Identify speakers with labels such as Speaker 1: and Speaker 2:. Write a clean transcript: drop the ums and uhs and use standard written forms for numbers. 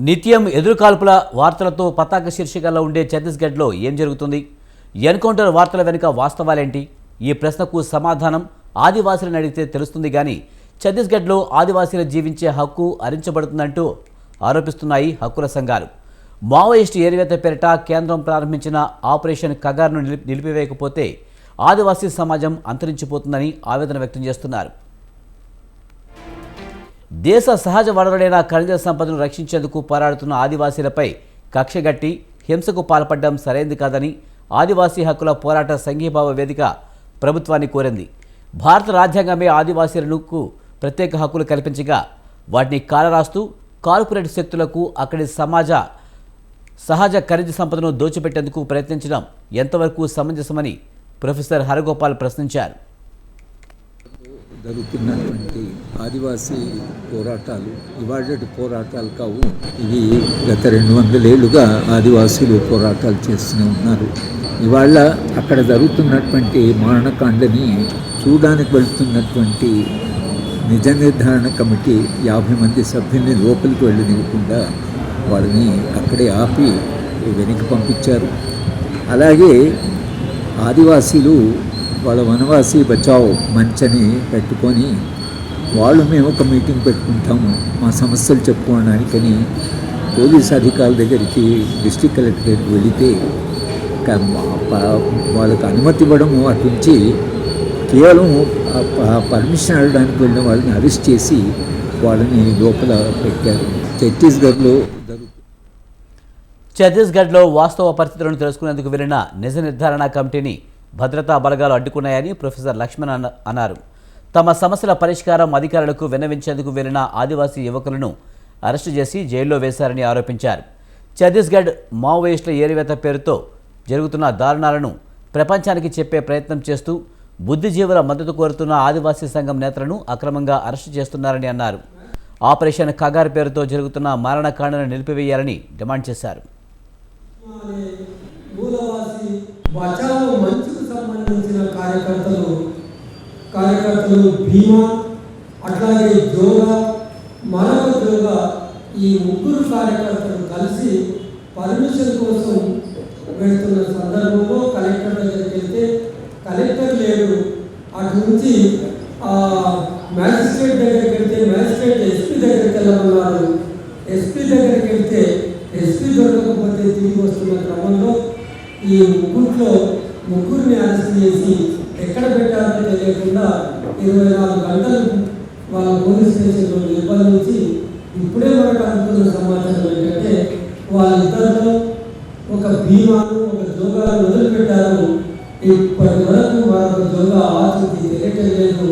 Speaker 1: నిత్యం ఎదురుకాల్పుల వార్తలతో పతాక శీర్షికల్లో ఉండే ఛత్తీస్గఢ్లో ఏం జరుగుతుంది? ఎన్కౌంటర్ వార్తల వెనుక వాస్తవాలేంటి? ఈ ప్రశ్నకు సమాధానం ఆదివాసీలను అడిగితే తెలుస్తుంది కానీ ఛత్తీస్గఢ్లో ఆదివాసీలు జీవించే హక్కు హరించబడుతుందంటూ ఆరోపిస్తున్నాయి హక్కుల సంఘాలు. మావోయిస్టు ఏరివేత పేరిట కేంద్రం ప్రారంభించిన ఆపరేషన్ కగార్ను నిలిపివేయకపోతే ఆదివాసీ సమాజం అంతరించిపోతుందని ఆవేదన వ్యక్తం చేస్తున్నారు. దేశ సహజ వనరులైన ఖనిజ సంపదను రక్షించేందుకు పోరాడుతున్న ఆదివాసీలపై కక్షగట్టి హింసకు పాల్పడడం సరైంది కాదని ఆదివాసీ హక్కుల పోరాట సంఘీభావ వేదిక ప్రభుత్వాన్ని కోరింది. భారత రాజ్యాంగమే ఆదివాసీలకు ప్రత్యేక హక్కులు కల్పించగా వాటిని కాలరాస్తూ కార్పొరేట్ శక్తులకు అక్కడి సహజ ఖనిజ సంపదను దోచిపెట్టేందుకు ప్రయత్నించడం ఎంతవరకు సమంజసమని ప్రొఫెసర్ హరగోపాల్ ప్రశ్నించారు.
Speaker 2: జరుగుతున్నటువంటి ఆదివాసీ పోరాటాలు ఇవాళటి పోరాటాలు కావు. ఇవి గత 200 ఏళ్లుగా ఆదివాసీలు పోరాటాలు చేస్తూనే ఉన్నారు. ఇవాళ అక్కడ జరుగుతున్నటువంటి మారణకాండని చూడడానికి వెళుతున్నటువంటి నిజ నిర్ధారణ కమిటీ 50 మంది సభ్యుల్ని లోపలికి వెళ్ళనివ్వకుండా వాళ్ళని అక్కడే ఆపి వెనక్కి పంపించారు. అలాగే ఆదివాసీలు వాళ్ళ వనవాసి బచావ్ మంచని పెట్టుకొని మేము ఒక మీటింగ్ పెట్టుకుంటాము మా సమస్యలు చెప్పుకోవడానికని పోలీస్ అధికారుల దగ్గరికి డిస్ట్రిక్ట్ కలెక్టర్ దగ్గరికి వెళితే వాళ్ళకి అనుమతి ఇవ్వడము అటు నుంచి కేవలం పర్మిషన్ అడగడానికి వెళ్ళిన వాళ్ళని అరెస్ట్ చేసి వాళ్ళని లోపల పెట్టారు.
Speaker 1: ఛత్తీస్గఢ్లో వాస్తవ పరిస్థితులను తెలుసుకునేందుకు వెళ్లిన నిజ నిర్ధారణ కమిటీని భద్రతా బలగాలు అడ్డుకున్నాయని ప్రొఫెసర్ లక్ష్మణ్ అన్నారు. తమ సమస్యల పరిష్కారం అధికారులకు విన్నవించేందుకు వెళ్లిన ఆదివాసీ యువకులను అరెస్టు చేసి జైల్లో వేశారని ఆరోపించారు. ఛత్తీస్గఢ్ మావోయిస్టుల ఏరివేత పేరుతో జరుగుతున్న దారుణాలను ప్రపంచానికి చెప్పే ప్రయత్నం చేస్తూ బుద్ధిజీవుల మద్దతు కోరుతున్న ఆదివాసీ సంఘం నేతలను అక్రమంగా అరెస్టు చేస్తున్నారని అన్నారు. ఆపరేషన్ కగార్ పేరుతో జరుగుతున్న మారణకాండను నిలిపివేయాలని డిమాండ్ చేశారు.
Speaker 3: బచావో మంచుకు సంబంధించిన కార్యకర్తలు భీమా, అట్లాగే జోగా, మరొక జోగా ఈ ముగ్గురు కార్యకర్తలు కలిసి పర్మిషన్ కోసం వెళ్తున్న సందర్భంలో కలెక్టర్ దగ్గరికి వెళ్తే కలెక్టర్ లేడు. అటు నుంచి మ్యాజిస్ట్రేట్ దగ్గరికి వెళ్తే మ్యాజిస్ట్రేట్ ఎస్పీ దగ్గరికి వెళ్ళమన్నారు. ఎస్పీ దగ్గరికి వెళ్తే ఎస్పీ దొరకకపోతే తిరిగి వస్తున్న క్రమంలో ఈ ముగ్గురిని అరెస్ట్ చేసి ఎక్కడ పెట్టారో తెలియకుండా 24 గంటలు వాళ్ళ పోలీస్ స్టేషన్లో నిర్బంధించి ఇప్పుడే మనకు అందుతున్న సమాచారం ఏంటంటే వాళ్ళిద్దరిలో ఒక భీమాను ఒక జోగాను వదిలిపెట్టారు. ఇప్పటి వరకు మరొక జోగా ఆచూకీ తెలియటం లేదు.